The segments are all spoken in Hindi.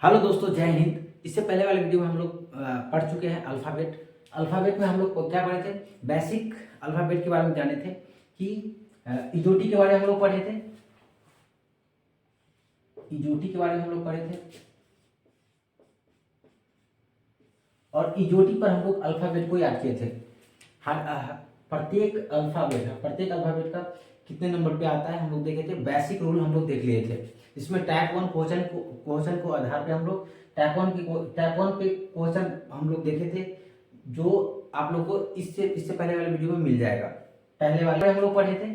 हेलो दोस्तों, जय हिंद। इससे पहले वाले वीडियो में हम लोग पढ़ चुके हैं अल्फ़ाबेट। अल्फ़ाबेट में हम लोग को क्या पढ़े थे? बेसिक अल्फ़ाबेट के बारे में जाने थे कि इजोटी के बारे में हम लोग पढ़े थे। इजोटी के बारे में हम लोग पढ़े थे और इजोटी पर हम लोग अल्फ़ाबेट को याद किए थे। प्रत्येक अल्फ़ाबेट का कितने नंबर पे आता है हम लोग देखे थे। बेसिक रूल हम लोग देख लिए थे। इसमें टाइप 1 क्वेश्चन को आधार पे हम लोग टाइप 1 पे क्वेश्चन हम लोग देखे थे, जो आप लोग को इससे पहले वाले वीडियो में मिल जाएगा। पहले वाले हम लोग पढ़े थे,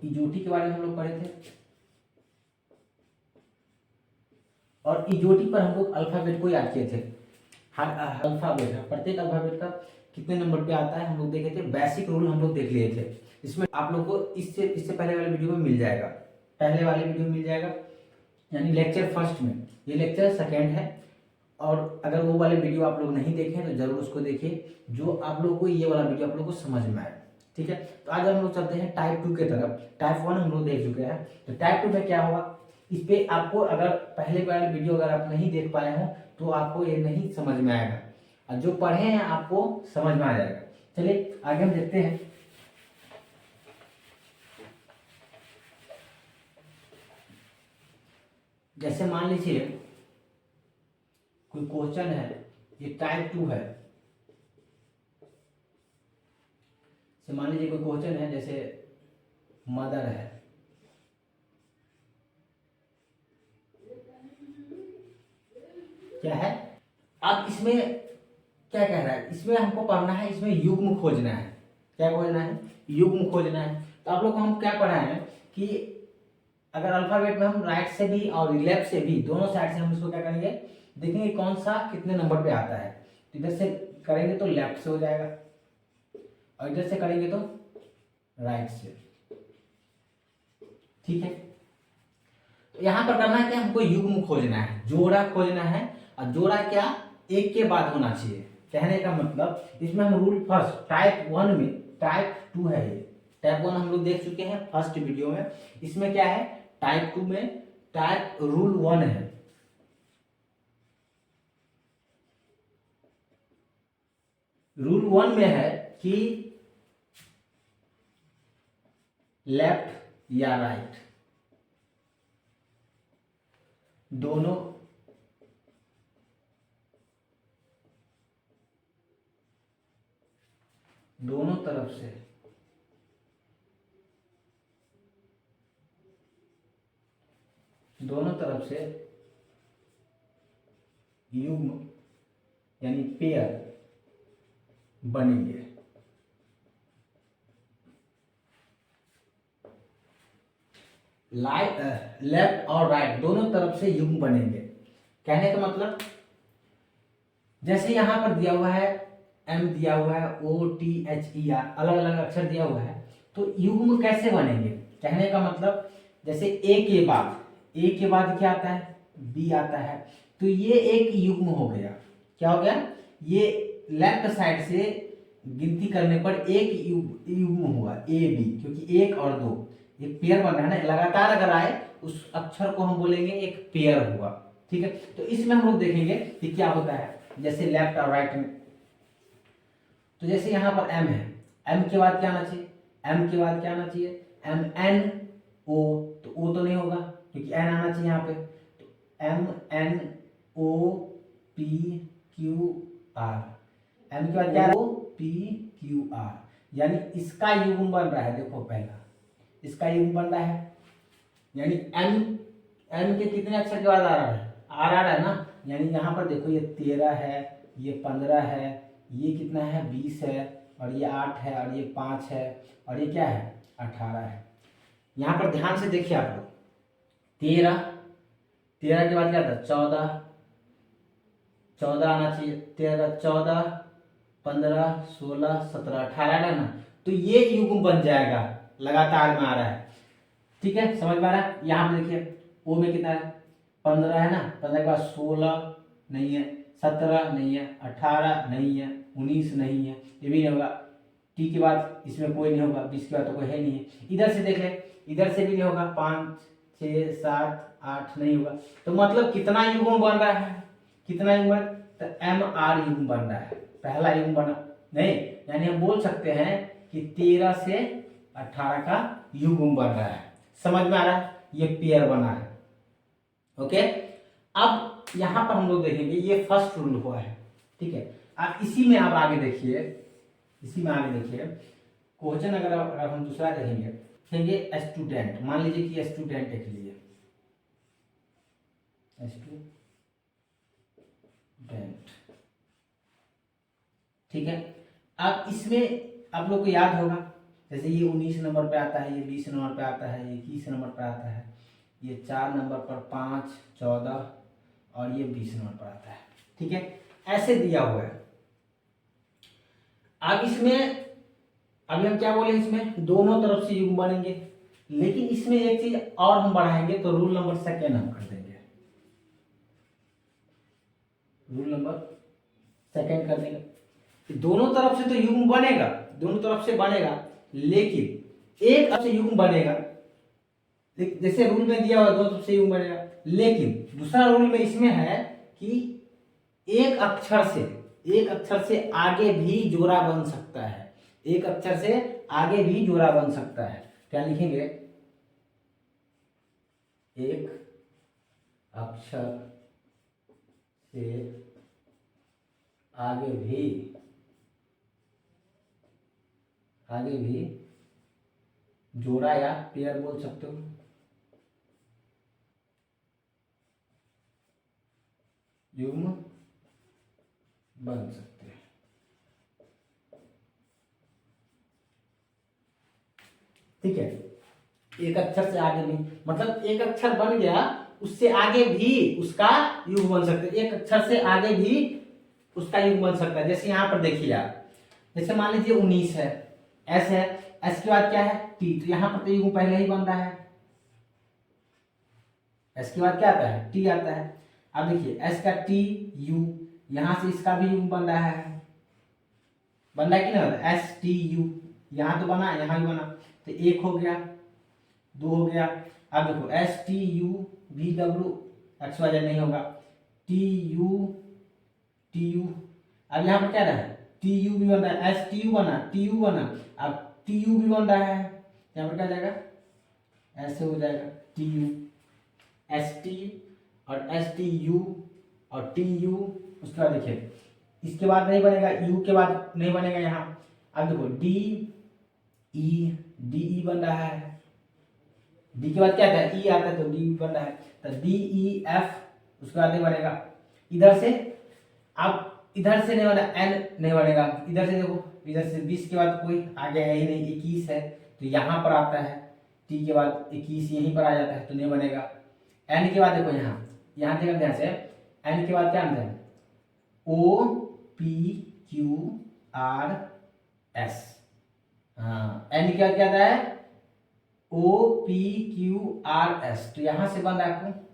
इजोटी के बारे में हम लोग पढ़े थे और इजोटी पर हम लोग अल्फ़ाबेट को याद किए थे। प्रत्येक अल्फ़ाबेट का कितने नंबर पे आता है हम लोग देखे थे। बेसिक रूल हम लोग देख लिए थे। इसमें आप लोग को इससे पहले वाले वीडियो में मिल जाएगा। पहले वाले वीडियो में मिल जाएगा, यानी लेक्चर फर्स्ट में। ये लेक्चर सेकेंड है और अगर वो वाले वीडियो आप लोग नहीं देखे तो जरूर उसको देखिए, जो आप लोग को ये वाला वीडियो आप लोग को समझ में आए। ठीक है, तो आज हम लोग चलते हैं टाइप 2 के तरफ। टाइप 1 हम लोग देख चुके हैं, तो टाइप 2 में क्या होगा, इस पे आपको अगर पहले वाले वीडियो अगर आप नहीं देख पाए हो तो आपको ये नहीं समझ में आएगा, और जो पढ़े हैं आपको समझ में आ जाएगा। चलिए आगे हम देखते हैं। जैसे मान लीजिए कोई क्वेश्चन है, ये टाइप 2 है। मान लीजिए कोई क्वेश्चन है, जैसे मदर है, क्या है। अब इसमें क्या कह रहा है, इसमें हमको पढ़ना है, इसमें युग्म खोजना है। क्या खोजना है? युग्म खोजना है। तो आप लोग को हम क्या पढ़ा है कि अगर अल्फाबेट में हम राइट से भी और लेफ्ट से भी, दोनों साइड से हम इसको क्या करेंगे, देखेंगे कौन सा कितने नंबर पे आता है। तो इधर से करेंगे तो लेफ्ट से हो जाएगा और इधर से करेंगे तो राइट से। ठीक है, तो यहां पर करना है कि हमको युग्म खोजना है, जोड़ा खोजना है। और जोड़ा क्या, एक के बाद होना चाहिए। कहने का मतलब इसमें हम रूल फर्स्ट टाइप 1 में, टाइप 2 है ये। टाइप 1 हम लोग देख चुके हैं फर्स्ट वीडियो में। इसमें क्या है, टाइप 2 में टाइप रूल 1 है। रूल 1 में है कि लेफ्ट या राइट दोनों तरफ से युग्म यानी पेयर बनेंगे। लेफ्ट और राइट दोनों तरफ से युग्म बनेंगे। कहने का मतलब जैसे यहां पर दिया हुआ है M, दिया हुआ है OTHER, अलग अलग अक्षर दिया हुआ है, तो युग्म कैसे बनेंगे। कहने का मतलब जैसे A के बाद क्या आता है, B आता है, तो ये एक युग्म हो गया। क्या हो गया, ये लेफ्ट साइड से गिनती करने पर एक युग्म हुआ AB, क्योंकि 1 और 2 एक पेयर बन रहा है ना, लगातार अगर आए उस अक्षर को हम बोलेंगे एक पेयर हुआ। ठीक है, तो इसमें हम लोग देखेंगे कि क्या होता है, जैसे लेफ्ट और राइट में। तो जैसे यहां पर M है, M के बाद क्या आना चाहिए, MNO, तो O तो नहीं होगा क्योंकि N आना चाहिए यहाँ पे। तो MNOPQR, M के बाद क्या, OPQR, यानी इसका युग्म बन रहा है। देखो पहला इसका युग्म बन रहा है, यानी M के कितने अक्षर के बाद आ रहा है, आ रहा है ना। यानी यहाँ पर देखो ये 13 है, ये 15 है, ये कितना है 20 है, और ये 8 है, और ये 5 है, और ये क्या है 18 है। यहाँ पर ध्यान से देखिए आप लोग, 13 के बाद क्या था 14 आना चाहिए, 13 14 15 16 17 18 है ना। तो ये युग्म बन जाएगा, लगातार में आ रहा है। ठीक है, समझ में आ रहा है। यहाँ पे देखिए O में कितना है 15 है ना, 15 के बाद 16 नहीं है, 17 नहीं है, 18 नहीं है, 19 नहीं है, ये भी नहीं होगा। T के बाद इसमें कोई नहीं होगा, 20 के बाद तो कोई है नहीं है। इधर से देख ले, इधर से भी नहीं होगा, 5 6 7 8 नहीं होगा, तो मतलब कितना युग्म बन रहा है, कितना युग्म, तो MR युग्म बन रहा है, पहला युग्म बना नहीं, यानी हम बोल सकते हैं कि 13 से 18 का युग्म बन रहा है। समझ में आ रहा है, ये पेयर बना है। ओके, अब यहां पर हम लोग देखेंगे, ये फर्स्ट रूल हुआ है, ठीक है। अब इसी में आप आगे देखिए, इसी में आगे देखिए क्वेश्चन, अगर हम दूसरा देखेंगे स्टूडेंट, मान लीजिए कि स्टूडेंट लिख लीजिए, स्टूडेंट, ठीक है। अब इसमें आप लोग को याद होगा, जैसे ये 19 नंबर पे आता है, ये 20 नंबर पे आता है, ये 21 नंबर पे आता है, ये 4 नंबर पर 5, 14 और ये 20 नंबर पर आता है, ठीक है, ऐसे दिया हुआ है। अब इसमें अभी हम क्या बोले, इसमें दोनों तरफ से युग्म बनेंगे, लेकिन इसमें एक चीज और हम बढ़ाएंगे, तो रूल नंबर सेकेंड हम कर देंगे, रूल नंबर सेकेंड कर देंगे। दोनों तरफ से तो युग्म बनेगा, दोनों तरफ से बनेगा, लेकिन एक तरफ से युग्म बनेगा, जैसे रूल में दिया हुआ दोनों तरफ से युग्म बनेगा, लेकिन दूसरा रूल में इसमें है कि एक अक्षर से आगे भी जोड़ा बन सकता है, एक अक्षर से आगे भी जोड़ा बन सकता है। क्या लिखेंगे, एक अक्षर से आगे भी जोड़ा या पेयर बोल सकते हो, युग्म बन सकते हैं, ठीक है। एक अक्षर से आगे भी, मतलब एक अक्षर बन गया, उससे आगे भी उसका युग्म बन सकता है, एक अक्षर से आगे भी उसका युग्म बन सकता है। जैसे यहाँ पर देखिए आप, जैसे मान लीजिए 19 है, एस है, एस के बाद क्या है, टी, तो यहाँ पर तो युग्म पहले ही बन रहा है, एस के बाद क्या आता है, टी आता है। अब देखिए एस का टी यू, यहां से इसका भी युग्म बन रहा है, बन रहा है कि नहीं, एस टी यू, यहां तो बना, यहां भी बना, तो एक हो गया, दो हो गया। अब देखो S T U V W X Y Z नहीं होगा, टी यू, अब यहाँ पर क्या रहा है, टी यू भी बन रहा है, एस टी यू बना, टी यू बना, अब टी यू भी बन रहा है, यहाँ पर क्या जाएगा, ऐसे हो जाएगा टी यू, एस टी और एस टी यू और टी यू, उसके बाद देखिए इसके बाद नहीं बनेगा, यू के बाद नहीं बनेगा यहाँ। अब देखो डी ई बन रहा है, डी के बाद क्या आता है, ई आता है, तो डी बन रहा है, तो डी ई एफ, उसके बाद नहीं बनेगा। इधर से, अब इधर से नहीं बना, एन नहीं बनेगा, इधर से देखो, इधर से 20 के बाद कोई आगे है ही नहीं, 21 है, तो यहाँ पर आता है, टी के बाद 21 यहीं पर आ जाता है, तो नहीं बनेगा। एन के बाद देखो यहाँ देखो ध्यान से, एन के बाद क्या आता है, O P Q R S, हाँ, एन के बाद क्या आता है, O P Q R S, तो यहां से बन रहा है आपको,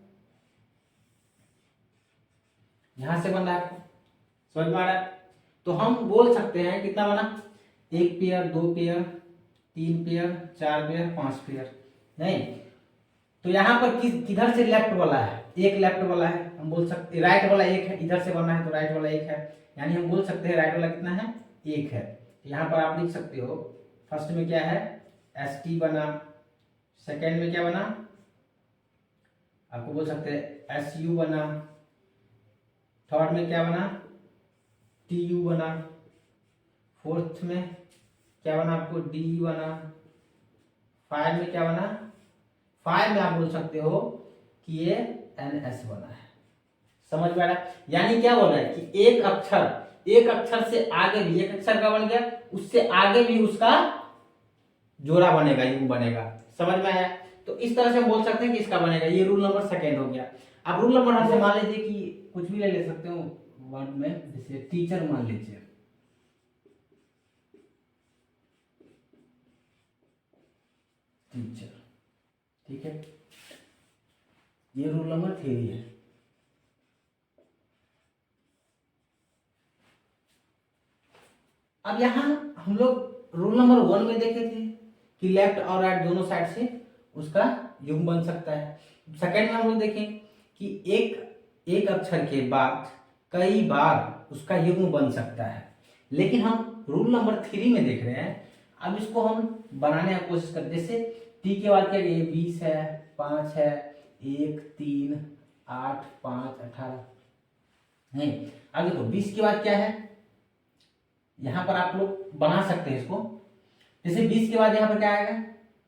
यहां से बन रहा है आपको, समझ में आ रहा है। तो हम बोल सकते हैं कितना बना, एक पेयर, दो पेयर, तीन पेयर, चार पेयर, पांच पेयर, नहीं, तो यहाँ पर किधर से लेफ्ट वाला है, एक लेफ्ट वाला है, हम बोल सकते राइट वाला एक है, इधर से बनना है तो राइट वाला एक है, यानी हम बोल सकते हैं राइट वाला कितना है, एक है। तो यहाँ पर आप लिख सकते हो, फर्स्ट में क्या है, एस टी बना, सेकेंड में क्या बना, आपको बोल सकते हैं एस यू बना, थर्ड में क्या बना, टी यू बना, फोर्थ में क्या बना आपको, डी यू बना, फाइव में क्या बना, फाइव में आप बोल सकते हो कि ये एन एस बना है। समझ में आ रहा है, यानी क्या बोल रहा है कि एक अक्षर से आगे भी, एक अक्षर का बन गया, उससे आगे भी उसका जोड़ा बनेगा, युग्म बनेगा। समझ में आया, तो इस तरह से हम बोल सकते हैं कि इसका बनेगा, ये रूल नंबर सेकेंड हो गया। अब रूल नंबर हमसे मान लीजिए कि कुछ भी ले सकते हो वर्ड में, जैसे टीचर मान लीजिए, टीचर, ठीक है, ये रूल नंबर 3 है। अब यहां हम लोग रूल नंबर 1 में देखे थे कि लेफ्ट और राइट दोनों साइड से उसका युग्म बन सकता है, सेकंड में हम लोग देखें कि एक एक अक्षर के बाद कई बार उसका युग्म बन सकता है, लेकिन हम रूल नंबर 3 में देख रहे हैं। अब इसको हम बनाने की कोशिश करते हैं। जैसे टी के बाद क्या है, 20 है, 5 है, 1 3 8 5 18 नहीं। अब देखो 20 के बाद क्या है, यहाँ पर आप लोग बना सकते हैं इसको। जैसे 20 के बाद यहाँ पर क्या आएगा,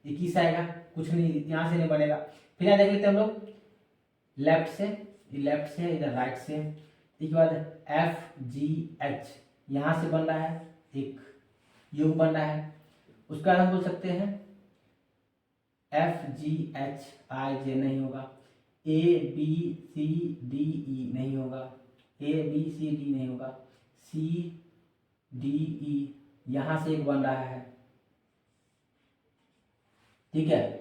21 आएगा, कुछ नहीं यहाँ से नहीं बनेगा। फिर यहाँ देख लेते हैं हम लोग, लेफ्ट से है, इधर राइट से। इसके बाद FGH यहाँ से बन रहा है, एक योग बन रहा है। उसका हम बोल सकते हैं FGHIJ नहीं होगा, ABCDE नहीं होगा, ABCD नहीं होगा, CDE यहाँ से एक बन रहा है, ठीक है।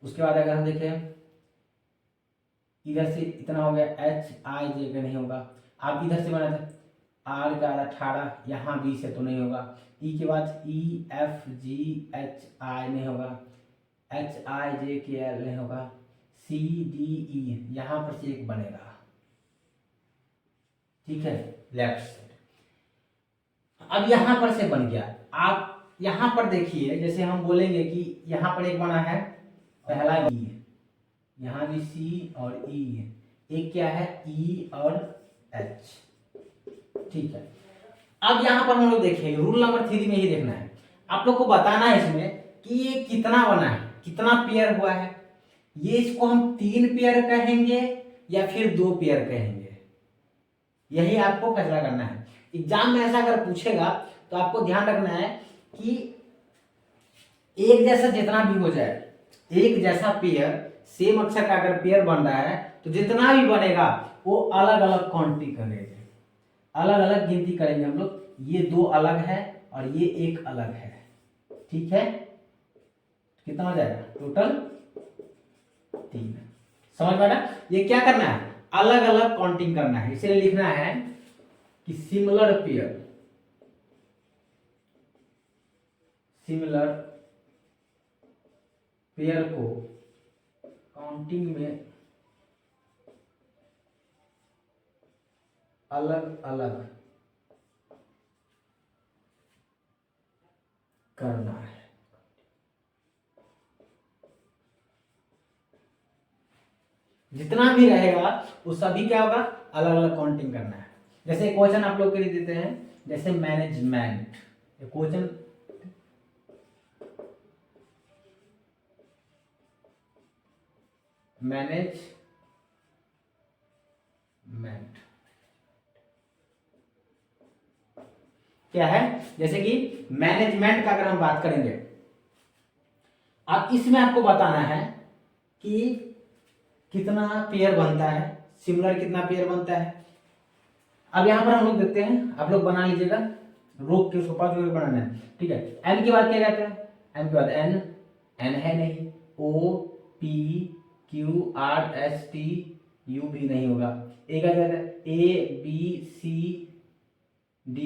उसके बाद अगर हम देखें इधर से इतना हो गया, HIJ का नहीं होगा। आप इधर से बना था R का 18, यहाँ 20 है तो नहीं होगा। E के बाद EFGHI नहीं होगा, HIJKL नहीं होगा, CDE यहाँ पर से एक बनेगा, ठीक है, लेफ्ट साइड। अब यहाँ पर से बन गया। आप यहाँ पर देखिए, जैसे हम बोलेंगे कि यहाँ पर एक बना है, पहला E, यहाँ भी C और E है, एक क्या है E और H, ठीक है। अब यहाँ पर हम लोग देखेंगे, रूल नंबर 3 में ही देखना है। आप लोग को बताना है इसमें कि ये कितना बना है, कितना पेयर हुआ है। ये इसको हम 3 पेयर कहेंगे या फिर 2 पेयर कहेंगे, यही आपको फैसला करना है। एग्जाम में ऐसा अगर पूछेगा तो आपको ध्यान रखना है कि एक जैसा जितना भी हो जाए, एक जैसा पेयर, सेम अक्षर का अगर पेयर बन रहा है तो जितना भी बनेगा वो अलग अलग काउंटिंग करेंगे, अलग अलग गिनती करेंगे हम लोग। ये 2 अलग है और ये 1 अलग है, ठीक है। कितना हो जाएगा टोटल 3। समझ में आया? ये क्या करना है, अलग अलग काउंटिंग करना है। इसलिए लिखना है कि सिमिलर पेयर को काउंटिंग में अलग अलग करना है। जितना भी रहेगा वो सभी क्या होगा, अलग अलग काउंटिंग करना है। जैसे क्वेश्चन आप लोग के लिए देते हैं, जैसे मैनेजमेंट, क्वेश्चन मैनेजमेंट क्या है, जैसे कि मैनेजमेंट का अगर हम बात करेंगे, अब इसमें आपको बताना है कि कितना पेयर बनता है, सिमिलर कितना पेयर बनता है। अब यहां पर हम लोग देखते हैं, आप लोग बना लीजिएगा, रोक के उसको 5 बनाना है, ठीक है। एन के बाद क्या कहते हैं, एन के बाद एन है नहीं, O P Q R S T U भी नहीं होगा। ए का क्या कहते हैं, A B C D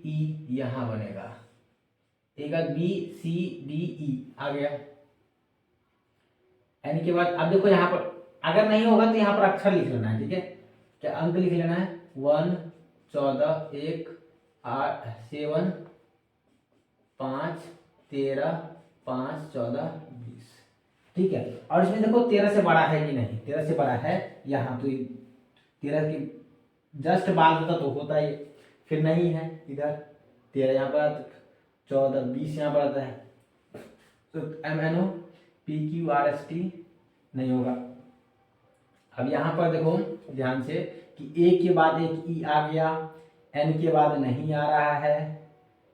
E यहां बनेगा, ए का B C D E आ गया। एन के बाद अब देखो यहाँ पर अगर नहीं होगा तो यहाँ पर अक्षर लिख लेना है, ठीक है। क्या अंक लिख लेना है, 1 14 1 8 7 5 13 5 14 20, ठीक है। और इसमें देखो 13 से बड़ा है कि नहीं, 13 से बड़ा है यहाँ, तो 13 की जस्ट बाद होता तो होता ही, फिर नहीं है, इधर 13 यहाँ पर आता, 14 20 यहाँ पर आता है, तो MNO PQRST नहीं होगा। अब यहाँ पर देखो ध्यान से कि ए के बाद एक ई आ गया, एन के बाद नहीं आ रहा है,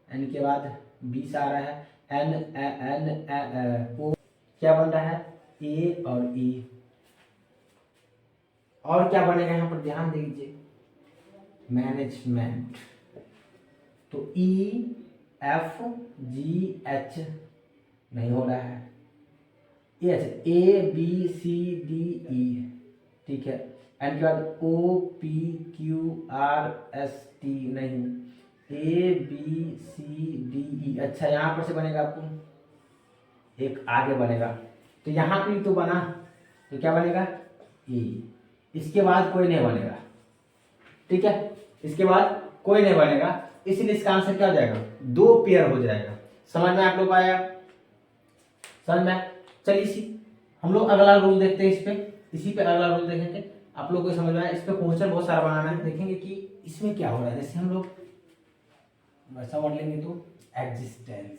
एन के बाद 20 आ रहा है, एन ओ क्या बन रहा है, ए और ई। और क्या बनेगा यहाँ पर ध्यान दीजिए, मैनेजमेंट, तो EFGH नहीं हो रहा है, ABCDE, ठीक है। एन के बाद OPQRST नहीं, ABCDE, अच्छा यहाँ पर से बनेगा आपको एक आगे बनेगा, तो यहाँ पे तो बना, तो क्या बनेगा ई, इसके बाद कोई नहीं बनेगा, ठीक है, इसके बाद कोई नहीं बनेगा, इसलिए इसका आंसर क्या हो जाएगा, 2 पेयर हो जाएगा। समझ में आप लोग आया, समझ में। चलिए इसी हम लोग अगला रूल देखते हैं, इस पे इसी पे अगला रूल देखेंगे, आप लोग को समझ में आया। इस पे क्वेश्चन बहुत सारा बनाना है, देखेंगे कि इसमें क्या हो रहा है। जैसे हम लोग वैसा वर्ड लेंगे तो एग्जिस्टेंस,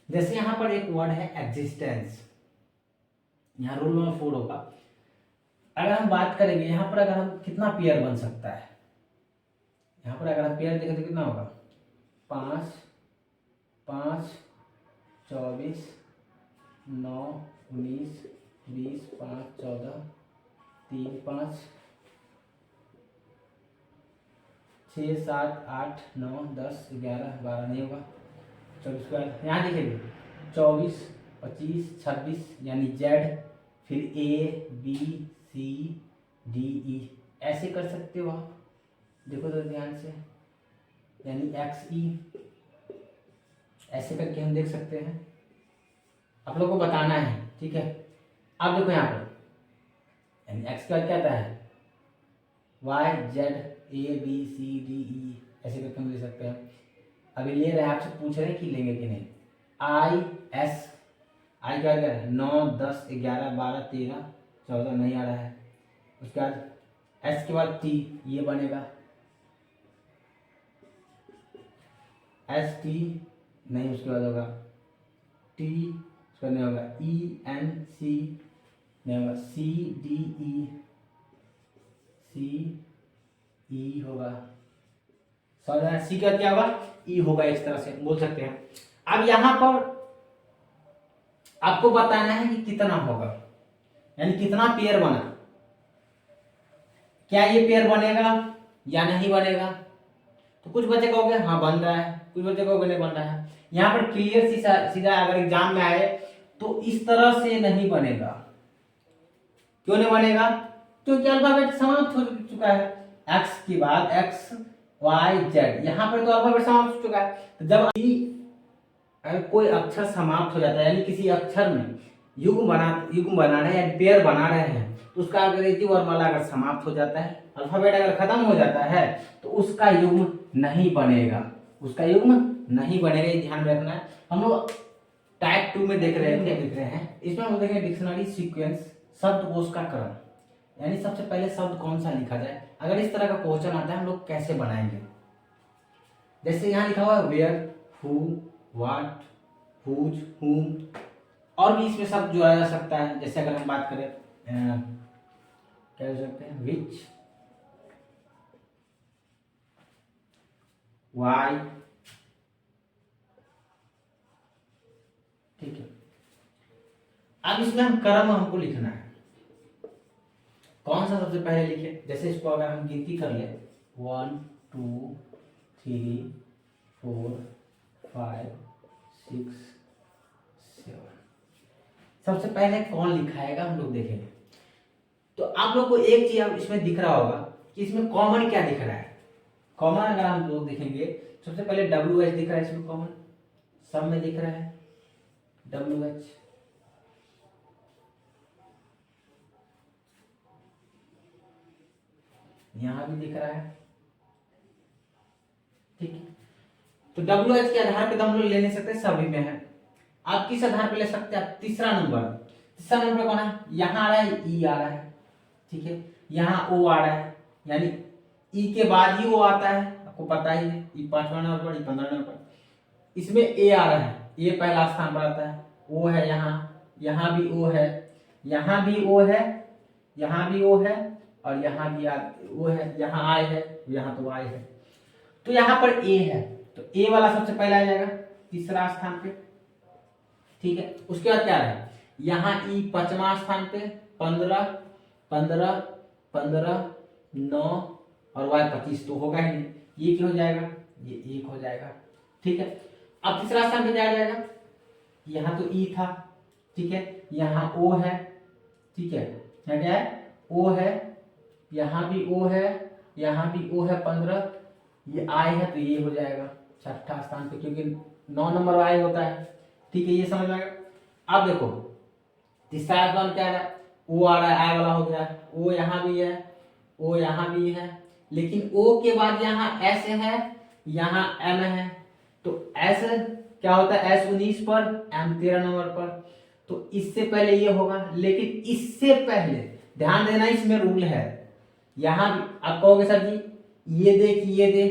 जैसे यहां पर एक वर्ड है एग्जिस्टेंस, यहाँ रूल नंबर 4 होगा। अगर हम बात करेंगे यहाँ पर, अगर हम कितना पेयर बन सकता है, यहाँ पर अगर हम पेयर देखें तो कितना होगा, 5 5 24 9 19 20 5 14 3 5 6 7 8 9 10 11 12 नहीं होगा, 24 के बाद यहाँ देखिए 24 25 26 यानी जेड, फिर ए बी सी डी ई, ऐसे कर सकते हो आप, देखो तो ध्यान से, यानी एक्स ई, ऐसे करके हम देख सकते हैं। आप लोग को बताना है, ठीक है। अब देखो यहाँ पर यानी एक्स का क्या आता है, Y Z A B C D E, ऐसे करके हम ले सकते हैं। अभी ले रहे हैं, आपसे पूछ रहे हैं कि लेंगे कि नहीं। आई एस, आई क्या क्या है, 9 10 11 12 13 14 नहीं आ रहा है। उसके बाद एस के बाद टी, ये बनेगा, एस टी नहीं, उसके बाद होगा टी, उसके बाद नहीं होगा, ई एन सी नहीं होगा, सी डी ई, सी ई होगा, समझ, सी का क्या होगा, ई होगा, इस तरह से बोल सकते हैं। अब यहां पर आपको बताना है कि कितना होगा, यानी कितना पेयर बना, क्या ये पेयर बनेगा या नहीं बनेगा। तो कुछ बच्चे कहोगे हाँ बन रहा है, कुछ बच्चे कहोगे नहीं बन रहा है। यहाँ पर क्लियर सीधा अगर एग्जाम में आए तो इस तरह से नहीं बनेगा। क्यों नहीं बनेगा, क्योंकि अल्फाबेट समाप्त हो चुका है, एक्स के बाद एक्स वाई जेड, यहाँ पर तो अल्फाबेट समाप्त हो चुका है। तो जब अगर कोई अक्षर समाप्त हो जाता है, यानी किसी अक्षर में युग्म बना रहे हैं, पेयर बना रहे हैं, तो उसका अंग्रेजी वर्णमाला अगर समाप्त हो जाता है, अल्फाबेट अगर खत्म हो जाता है, तो उसका युग्म नहीं बनेगा, उसका युग्म नहीं बनेगा, ये ध्यान में रखना है। हम लोग टाइप 2 में देख रहे हैं, इसमें हम देखेंगे डिक्शनरी सीक्वेंस, शब्दकोश का क्रम, यानी सबसे पहले शब्द कौन सा लिखा जाए। अगर इस तरह का क्वेश्चन आता है, हम लोग कैसे बनाएंगे। जैसे यहाँ लिखा हुआ है वेयर, हु, व्हाट, हुज, हुम, और भी इसमें शब्द जोड़ा जा सकता है। जैसे अगर हम बात करें क्या हो सकते हैं, विच, वाई, ठीक है। अब इसमें हम क्रम हमको लिखना है, कौन सा सबसे पहले लिखे। जैसे इसको अगर हम गिनती कर ले 1 2 3 4 5 6 7, सबसे पहले कौन लिखाएगा हम लोग देखेंगे। तो आप लोग को एक चीज इसमें दिख रहा होगा कि इसमें कॉमन क्या दिख रहा है। कॉमन अगर हम लोग देखेंगे, सबसे पहले डब्ल्यू एच दिख रहा है, इसमें कॉमन सब में दिख रहा है डब्ल्यू एच, यहां भी दिख रहा है, ठीक है। तो डब्ल्यू एच के आधार पे तो हम लोग ले नहीं सकते, सभी में है। आप किस आधार पे ले सकते हैं, आप तीसरा नंबर कौन है, यहां आ रहा है, ई आ रहा है, ठीक है, यहाँ ओ आ रहा है, यानी ई के बाद ही ओ आता है, आपको पता ही है, ई 5वां नंबर पर, ई 15वां नंबर पर। इसमें ए आ रहा है, ये पहला स्थान पर आता है, ओ है यहाँ भी ओ है, यहाँ भी ओ है, यहाँ भी ओ है, और यहाँ भी ओ है, यहाँ आई है, यहाँ तो आई है। तो यहाँ पर ए है, तो ए वाला सबसे पहला आ जाएगा तीसरा स्थान पे, ठीक है। उसके बाद क्या है, यहाँ ई 5वां स्थान पे, 15 15 15 9 और वाई 25 तो होगा ही नहीं, ये क्या हो जाएगा, ये 1 हो जाएगा, ठीक है। अब तीसरा स्थान पे क्या आ जाएगा, यहाँ तो ई था, ठीक है, यहाँ ओ है, ठीक है, यहाँ क्या है, ओ है, यहाँ भी ओ है, यहाँ भी ओ है 15, ये आई है तो ये हो जाएगा छठा स्थान पे, क्योंकि 9 नंबर आई होता है। ठीक है, ये समझ में आएगा। अब देखो तीसरा स्थान क्या है, ओ आ रहा है, आई वाला हो गया, ओ यहाँ भी है, ओ यहाँ भी है, लेकिन ओ के बाद यहाँ एस है, यहाँ एम है। तो एस क्या होता है, एस 19 पर, एम 13 नंबर पर। तो इससे पहले ये होगा, लेकिन इससे पहले ध्यान देना, इसमें रूल है। यहाँ भी आप कहोगे सर जी ये दे कि ये दे,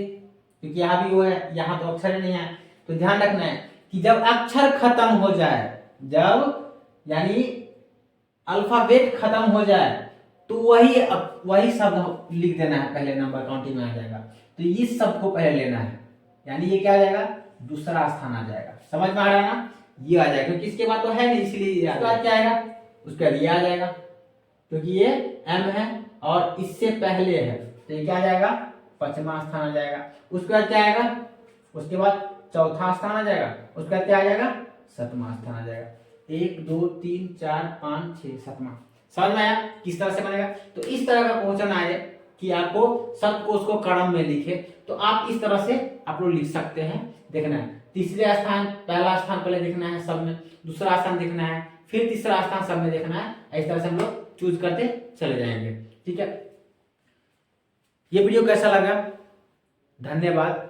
क्योंकि यहाँ भी वो है, यहाँ तो अक्षर नहीं है। तो ध्यान रखना है कि जब अक्षर खत्म हो जाए, जब यानी अल्फाबेट खत्म हो जाए, तो वही शब्द लिख देना है, पहले नंबर काउंटिंग में आ जाएगा। तो इस शब्द को पहले लेना है, यानी ये क्या आ जाएगा, दूसरा स्थान आ जाएगा। समझ में आ रहा है ना, ये आ जाएगा, क्योंकि इसके बाद तो है नहीं, इसलिए उसके बाद क्या आएगा, उसके बाद ये आ जाएगा, क्योंकि ये एम है और इससे पहले है, तो ये क्या आ जाएगा, पांचवा स्थान आ जाएगा। उसके बाद क्या आएगा, उसके बाद चौथा स्थान आ जाएगा, उसके बाद क्या आ जाएगा, सातवां स्थान आ जाएगा। 1 2 3 4 5 6 7वां। समझ में आया किस तरह से बनेगा। तो इस तरह का क्वेश्चन आए कि आपको शब्द को उसको क्रम में लिखे, तो आप इस तरह से आप लोग लिख सकते हैं। देखना है तीसरे स्थान, पहला स्थान पहले देखना है सब में, दूसरा स्थान देखना है, फिर तीसरा स्थान सब में देखना है। इस तरह से हम लोग चूज करते चले जाएंगे। ठीक है, ये वीडियो कैसा लगा, धन्यवाद।